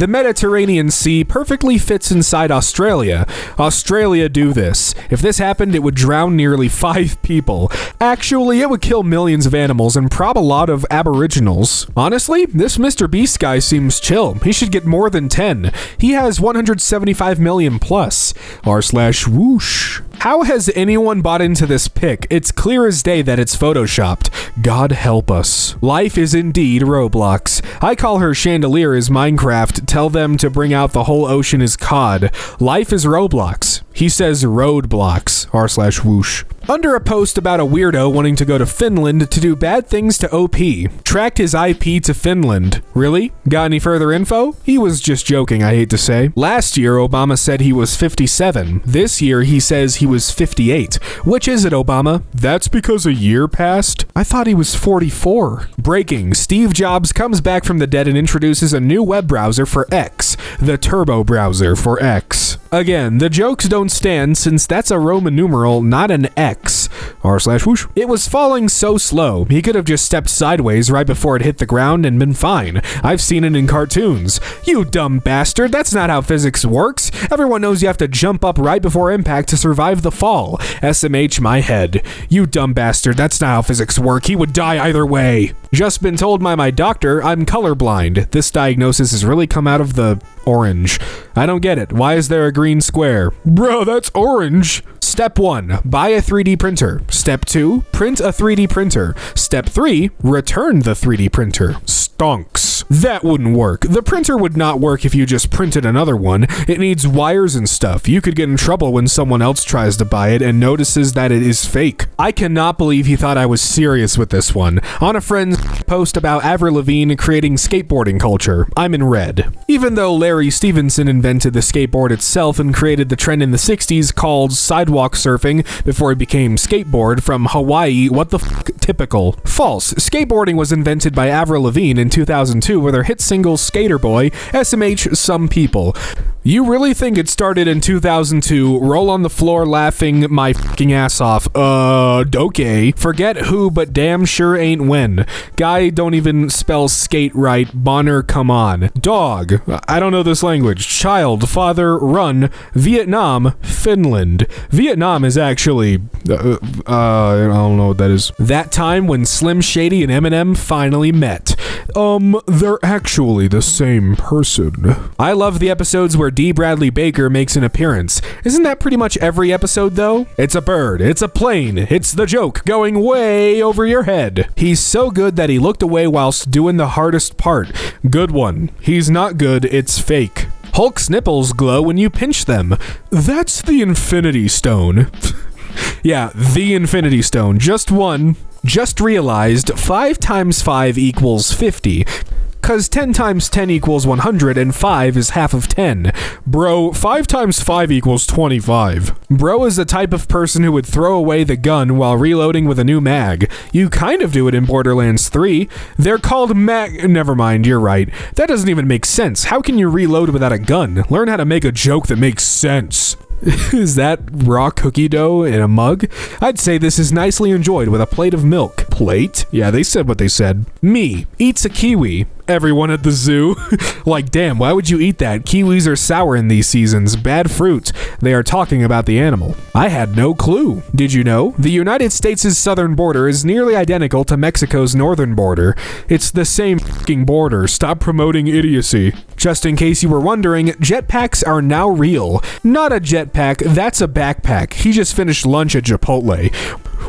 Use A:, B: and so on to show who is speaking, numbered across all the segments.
A: The Mediterranean Sea perfectly fits inside Australia. Australia do this. If this happened, it would drown nearly 5 people. Actually, it would kill millions of animals and prob a lot of aboriginals. Honestly, this Mr. Beast guy seems chill. He should get more than 10. He has 175 million plus. r/woosh. How has anyone bought into this pic? It's clear as day that it's photoshopped. God help us. Life is indeed Roblox. I call her Chandelier is Minecraft. Tell them to bring out the whole ocean is COD. Life is Roblox. He says roadblocks. r/woosh. Under a post about a weirdo wanting to go to Finland to do bad things to OP. Tracked his IP to Finland. Really? Got any further info? He was just joking, I hate to say. Last year, Obama said he was 57. This year, he says he was 58. Which is it, Obama? That's because a year passed? I thought he was 44. Breaking. Steve Jobs comes back from the dead and introduces a new web browser for X. The Turbo browser for X. Again, the jokes don't stand since that's a Roman numeral, not an X. r/woosh. It was falling so slow, he could have just stepped sideways right before it hit the ground and been fine. I've seen it in cartoons. You dumb bastard, that's not how physics works. Everyone knows you have to jump up right before impact to survive the fall. SMH my head. You dumb bastard, that's not how physics work. He would die either way. Just been told by my doctor I'm colorblind. This diagnosis has really come out of the orange. I don't get it. Why is there a green square? Bro, that's orange. Step 1, buy a 3D printer. Step 2, print a 3D printer. Step 3, return the 3D printer. Stonks. That wouldn't work. The printer would not work if you just printed another one. It needs wires and stuff. You could get in trouble when someone else tries to buy it and notices that it is fake. I cannot believe he thought I was serious with this one. On a friend's post about Avril Lavigne creating skateboarding culture, I'm in red. Even though Larry Stevenson invented the skateboard itself and created the trend in the 60s called sidewalk surfing before it became skateboard from Hawaii, what the f***, typical. False. Skateboarding was invented by Avril Lavigne in 2002 with her hit single Skater Boy, SMH some people. You really think it started in 2002, roll on the floor laughing my fucking ass off. Okay. Forget who, but damn sure ain't when. Guy don't even spell skate right. Bonner, come on. Dog. I don't know this language. Child, father, run. Vietnam, Finland. Vietnam is actually, I don't know what that is. That time when Slim Shady and Eminem finally met. They're actually the same person. I love the episodes where D. Bradley Baker makes an appearance. Isn't that pretty much every episode, though? It's a bird, it's a plane, it's the joke going way over your head. He's so good that he looked away whilst doing the hardest part. Good one. He's not good, it's fake. Hulk's nipples glow when you pinch them. That's the Infinity Stone. Yeah, the Infinity Stone. Just one. Just realized 5 times 5 equals 50. Cause 10 times 10 equals 100 and 5 is half of 10. Bro, 5 times 5 equals 25. Bro is the type of person who would throw away the gun while reloading with a new mag. You kind of do it in Borderlands 3. They're called never mind, you're right. That doesn't even make sense. How can you reload without a gun? Learn how to make a joke that makes sense. Is that raw cookie dough in a mug? I'd say this is nicely enjoyed with a plate of milk. Plate? Yeah, they said what they said. Me eats a kiwi. Everyone at the zoo. Like, damn, why would you eat that? Kiwis are sour in these seasons. Bad fruit. They are talking about the animal. I had no clue. Did you know? The United States' southern border is nearly identical to Mexico's northern border. It's the same fucking border. Stop promoting idiocy. Just in case you were wondering, jetpacks are now real. Not a jetpack, that's a backpack. He just finished lunch at Chipotle.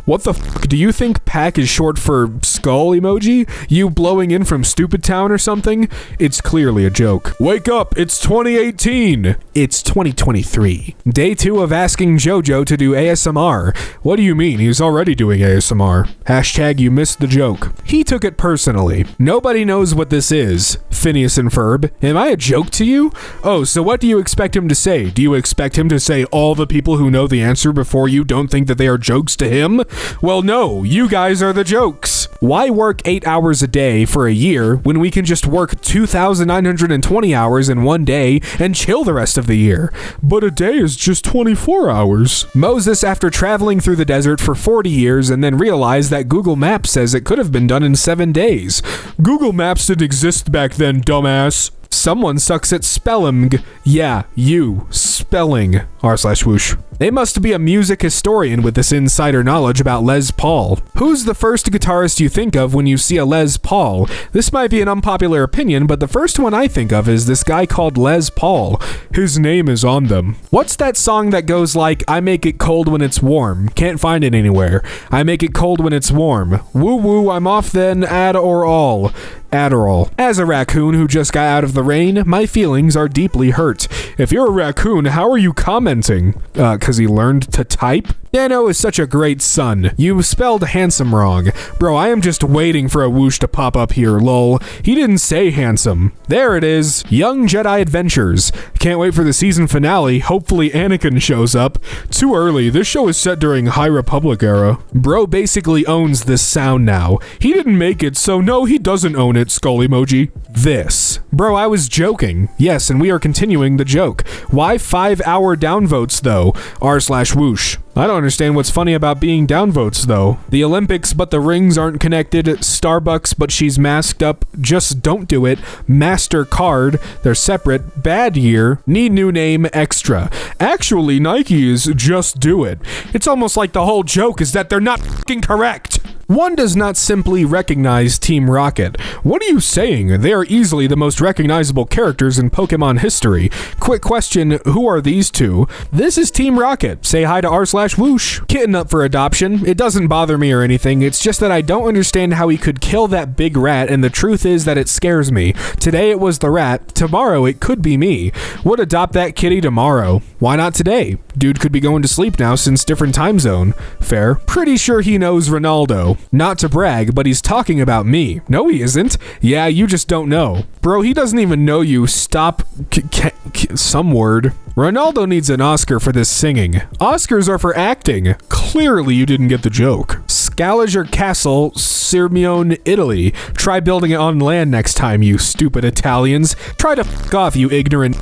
A: What the fuck? Do you think pack is short for skull emoji? You blowing in from Stupid Town or something? It's clearly a joke. Wake up, it's 2018. It's 2023. Day 2 of asking JoJo to do ASMR. What do you mean? He's already doing ASMR. Hashtag you missed the joke. He took it personally. Nobody knows what this is. Phineas and Ferb. Am I a joke to you? Oh, so what do you expect him to say? Do you expect him to say all the people who know the answer before you don't think that they are jokes to him? Well, no, you guys are the jokes. Why work 8 hours a day for a year when we can just work 2,920 hours in one day and chill the rest of the year? But a day is just 24 hours. Moses, after traveling through the desert for 40 years and then realized that Google Maps says it could have been done in 7 days. Google Maps didn't exist back then, dumbass. Someone sucks at spelling. Yeah, you. Spelling. r/woosh. They must be a music historian with this insider knowledge about Les Paul. Who's the first guitarist you think of when you see a Les Paul? This might be an unpopular opinion, but the first one I think of is this guy called Les Paul. His name is on them. What's that song that goes like, I make it cold when it's warm? Can't find it anywhere. I make it cold when it's warm. Woo woo, I'm off then, add or all. Adderall. As a raccoon who just got out of the rain, my feelings are deeply hurt. If you're a raccoon, how are you commenting? 'Cause he learned to type? Dano is such a great son. You spelled handsome wrong. Bro, I am just waiting for a whoosh to pop up here, lol. He didn't say handsome. There it is. Young Jedi Adventures. Can't wait for the season finale. Hopefully Anakin shows up. Too early. This show is set during High Republic era. Bro basically owns this sound now. He didn't make it, so no, he doesn't own it, skull emoji. This. Bro, I was joking. Yes, and we are continuing the joke. Why 5-hour downvotes, though? r/whoosh. I don't understand what's funny about being downvotes, though. The Olympics, but the rings aren't connected. Starbucks, but she's masked up. Just don't do it. MasterCard, they're separate. Bad year. Need new name. Extra. Actually, Nike is just do it. It's almost like the whole joke is that they're not f***ing correct. One does not simply recognize Team Rocket. What are you saying? They are easily the most recognizable characters in Pokemon history. Quick question, who are these two? This is Team Rocket. Say hi to r/whoosh. Kitten up for adoption. It doesn't bother me or anything. It's just that I don't understand how he could kill that big rat, and the truth is that it scares me. Today it was the rat. Tomorrow it could be me. Would adopt that kitty tomorrow. Why not today? Dude could be going to sleep now since different time zone. Fair. Pretty sure he knows Ronaldo. Not to brag, but he's talking about me. No, he isn't. Yeah, you just don't know. Bro, he doesn't even know you. Stop. Some word. Ronaldo needs an Oscar for this singing. Oscars are for acting. Clearly you didn't get the joke. Scaliger Castle, Sirmione, Italy. Try building it on land next time, you stupid Italians. Try to f*** off, you ignorant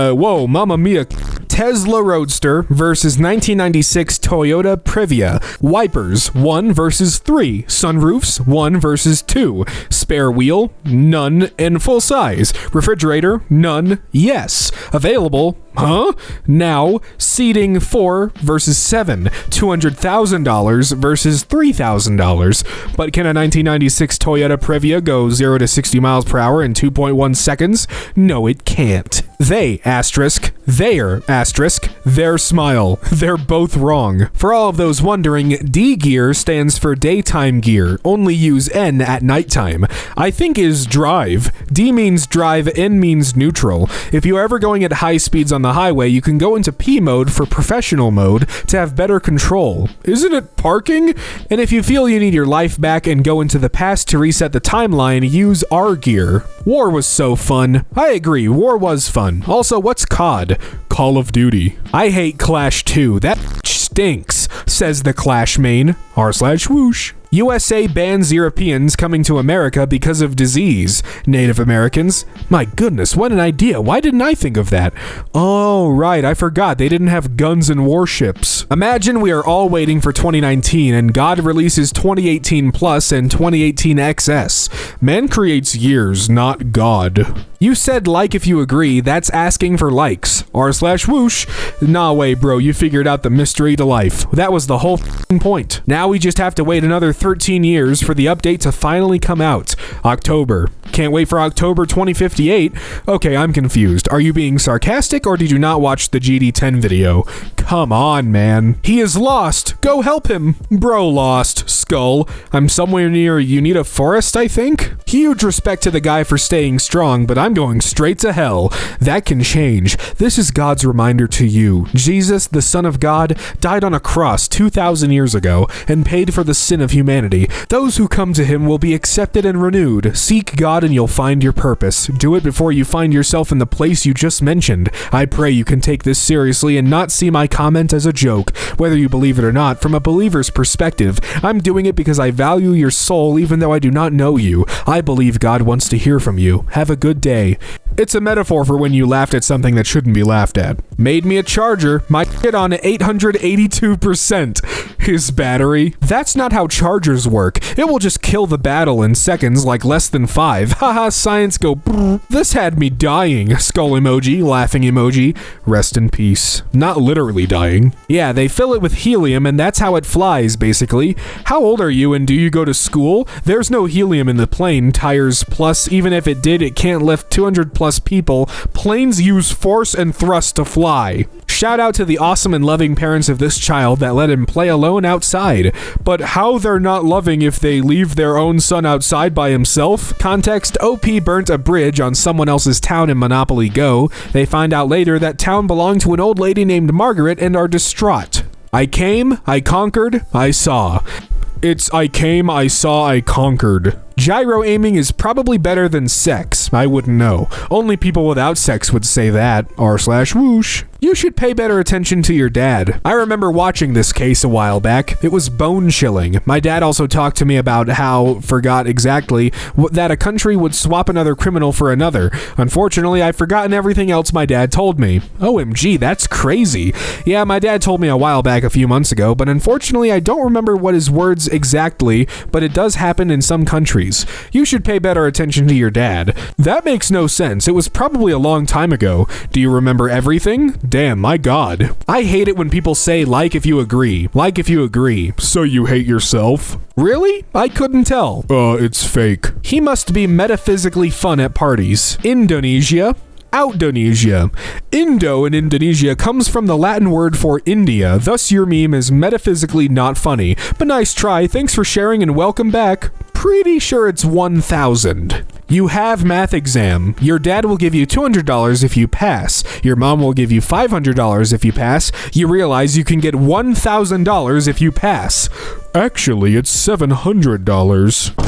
A: whoa, mamma mia. Tesla Roadster versus 1996 Toyota Previa. Wipers, 1 versus 3. Sunroofs, 1 versus 2. Spare wheel, none, and full size. Refrigerator, none, yes. Available, huh? Now, seating 4 versus 7. $200,000 versus $3,000. But can a 1996 Toyota Previa go 0 to 60 miles per hour in 2.1 seconds? No, it can't. They, asterisk, their, asterisk, their smile. They're both wrong. For all of those wondering, D gear stands for daytime gear. Only use N at nighttime. I think is drive. D means drive, N means neutral. If you're ever going at high speeds on the highway, you can go into P mode for professional mode to have better control. Isn't it parking? And if you feel you need your life back and go into the past to reset the timeline, use R gear. War was so fun. I agree, war was fun. Also, what's COD? Call of Duty. I hate Clash 2. That stinks, says the Clash main. r/whoosh. USA bans Europeans coming to America because of disease. Native Americans. My goodness, what an idea. Why didn't I think of that? Oh, right, I forgot. They didn't have guns and warships. Imagine we are all waiting for 2019 and God releases 2018 Plus and 2018 XS. Man creates years, not God. You said like if you agree, that's asking for likes. r/whoosh. Nah, way, bro, you figured out the mystery to life. That was the whole point. Now we just have to wait another 13 years for the update to finally come out. October. Can't wait for October 2058. Okay, I'm confused. Are you being sarcastic or did you not watch the GD10 video? Come on, man. He is lost. Go help him. Bro lost. Skull. I'm somewhere near Unita Forest, I think? Huge respect to the guy for staying strong, but I'm going straight to hell. That can change. This is God's reminder to you. Jesus, the Son of God, died on a cross 2,000 years ago and paid for the sin of humanity. Those who come to him will be accepted and renewed. Seek God and you'll find your purpose. Do it before you find yourself in the place you just mentioned. I pray you can take this seriously and not see my comment as a joke. Whether you believe it or not, from a believer's perspective, I'm doing it because I value your soul even though I do not know you. I believe God wants to hear from you. Have a good day. It's a metaphor for when you laughed at something that shouldn't be laughed at. Made me a charger. My shit on 882%. His battery. That's not how chargers work. It will just kill the battle in seconds, like less than 5. Haha, science go brrr. This had me dying. Skull emoji, laughing emoji. Rest in peace. Not literally dying. Yeah, they fill it with helium and that's how it flies, basically. How old are you and do you go to school? There's no helium in the plane, tires plus. Even if it did, it can't lift 200 plus people. Planes use force and thrust to fly. Shout out to the awesome and loving parents of this child that let him play alone outside. But how they're not loving if they leave their own son outside by himself? Context, OP burnt a bridge on someone else's town in Monopoly Go. They find out later that town belonged to an old lady named Margaret and are distraught. I came, I conquered, I saw. It's I came, I saw, I conquered. Gyro aiming is probably better than sex. I wouldn't know. Only people without sex would say that. r/woosh. You should pay better attention to your dad. I remember watching this case a while back. It was bone chilling. My dad also talked to me about how, forgot exactly, that a country would swap another criminal for another. Unfortunately, I've forgotten everything else my dad told me. OMG, that's crazy. Yeah, my dad told me a while back a few months ago, but unfortunately I don't remember what his words exactly, but it does happen in some countries. You should pay better attention to your dad. That makes no sense. It was probably a long time ago. Do you remember everything? Damn, my god. I hate it when people say like if you agree. Like if you agree. So you hate yourself? Really? I couldn't tell. It's fake. He must be metaphysically fun at parties. Indonesia. Outdonesia. Indo in Indonesia comes from the Latin word for India, thus your meme is metaphysically not funny. But nice try, thanks for sharing and welcome back. Pretty sure it's 1,000. You have math exam. Your dad will give you $200 if you pass. Your mom will give you $500 if you pass. You realize you can get $1,000 if you pass. Actually, it's $700.